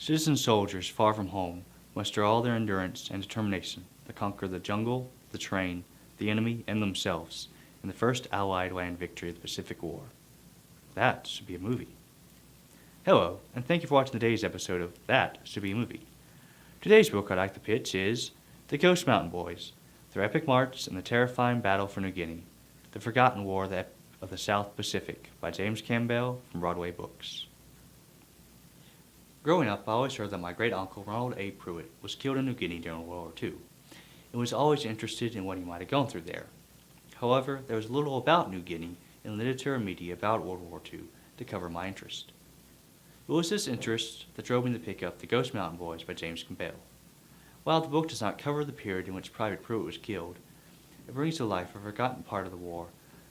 Citizen soldiers far from home muster all their endurance and determination to conquer the jungle, the train, the enemy, and themselves in the first Allied land victory of the Pacific War. That should be a movie. Hello, and thank you for watching today's episode of That Should Be a Movie. Today's book I'd like to pitch is The Ghost Mountain Boys, Their Epic March and the Terrifying Battle for New Guinea, The Forgotten War of the South Pacific by James Campbell from Broadway Books. Growing up, I always heard that my great-uncle Ronald A. Pruitt was killed in New Guinea during World War II, and was always interested in what he might have gone through there. However, there was little about New Guinea in literature and media about World War II to cover my interest. It was this interest that drove me to pick up The Ghost Mountain Boys by James Campbell. While the book does not cover the period in which Private Pruitt was killed, it brings to life a forgotten part of the war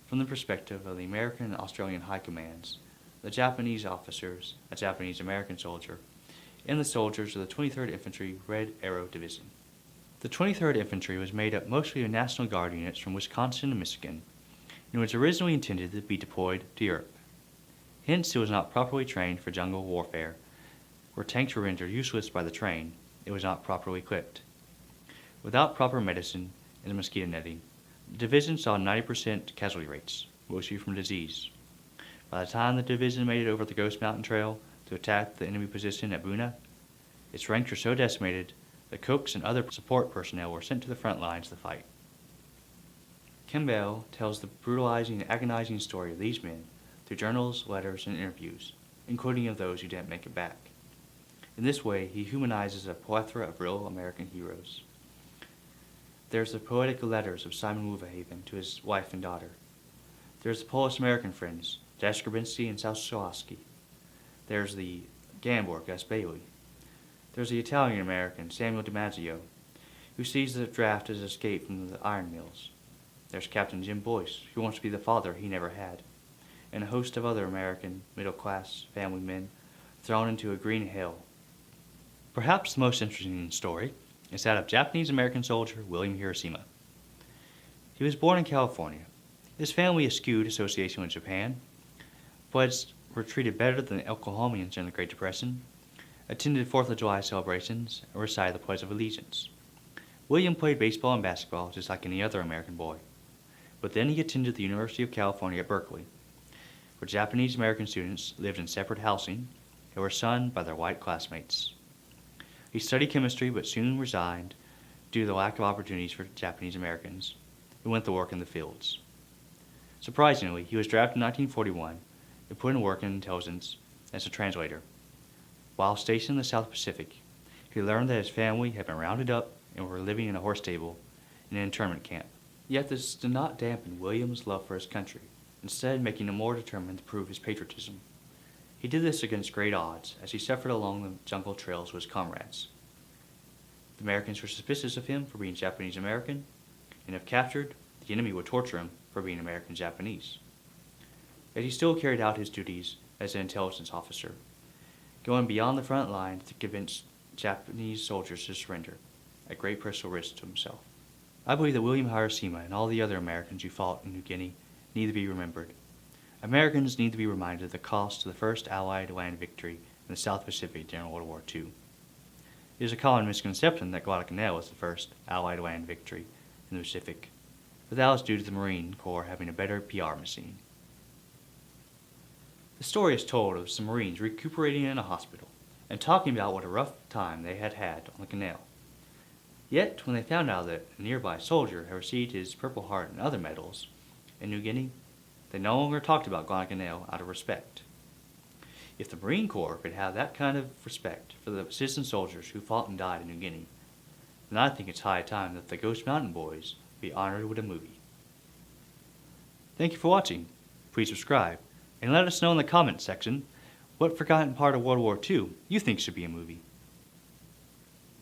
from the perspective of the American and Australian high commands, the Japanese officers, a Japanese-American soldier, and the soldiers of the 23rd Infantry Red Arrow Division. The 23rd Infantry was made up mostly of National Guard units from Wisconsin and Michigan, and was originally intended to be deployed to Europe. Hence, it was not properly trained for jungle warfare. Where tanks were rendered useless by the train, it was not properly equipped. Without proper medicine and mosquito netting, the division saw 90% casualty rates, mostly from disease. By the time the division made it over the Ghost Mountain Trail to attack the enemy position at Buna, its ranks were so decimated that cooks and other support personnel were sent to the front lines to fight. Campbell tells the brutalizing and agonizing story of these men through journals, letters, and interviews, including of those who didn't make it back. In this way, he humanizes a plethora of real American heroes. There's the poetic letters of Simon Wolverhaven to his wife and daughter. There's the Polish-American friends, Dash Grabinski and Sal Swarovski. There's the Gambler, Gus Bailey. There's the Italian-American, Samuel DiMaggio, who sees the draft as escape from the iron mills. There's Captain Jim Boyce, who wants to be the father he never had, and a host of other American middle-class family men thrown into a green hell. Perhaps the most interesting story is that of Japanese-American soldier William Hiroshima. He was born in California. His family eschewed association with Japan, but were treated better than the Oklahomans during the Great Depression, attended 4th of July celebrations, and recited the Pledge of Allegiance. William played baseball and basketball just like any other American boy, but then he attended the University of California at Berkeley, where Japanese-American students lived in separate housing and were shunned by their white classmates. He studied chemistry but soon resigned due to the lack of opportunities for Japanese Americans who went to work in the fields. Surprisingly, he was drafted in 1941 and put in work in intelligence as a translator. While stationed in the South Pacific, he learned that his family had been rounded up and were living in a horse stable in an internment camp. Yet this did not dampen William's love for his country, instead making him more determined to prove his patriotism. He did this against great odds as he suffered along the jungle trails with his comrades. The Americans were suspicious of him for being Japanese American, and if captured, the enemy would torture him for being American Japanese. Yet he still carried out his duties as an intelligence officer, going beyond the front line to convince Japanese soldiers to surrender, at great personal risk to himself. I believe that William Hiroshima and all the other Americans who fought in New Guinea need to be remembered. Americans need to be reminded of the cost of the first Allied land victory in the South Pacific during World War II. It is a common misconception that Guadalcanal was the first Allied land victory in the Pacific, but that was due to the Marine Corps having a better PR machine. The story is told of some Marines recuperating in a hospital and talking about what a rough time they had had on the canal. Yet, when they found out that a nearby soldier had received his Purple Heart and other medals in New Guinea, they no longer talked about Guadalcanal out of respect. If the Marine Corps could have that kind of respect for the citizen soldiers who fought and died in New Guinea, then I think it's high time that the Ghost Mountain Boys be honored with a movie. Thank you for watching. Please subscribe, and let us know in the comments section what forgotten part of World War II you think should be a movie.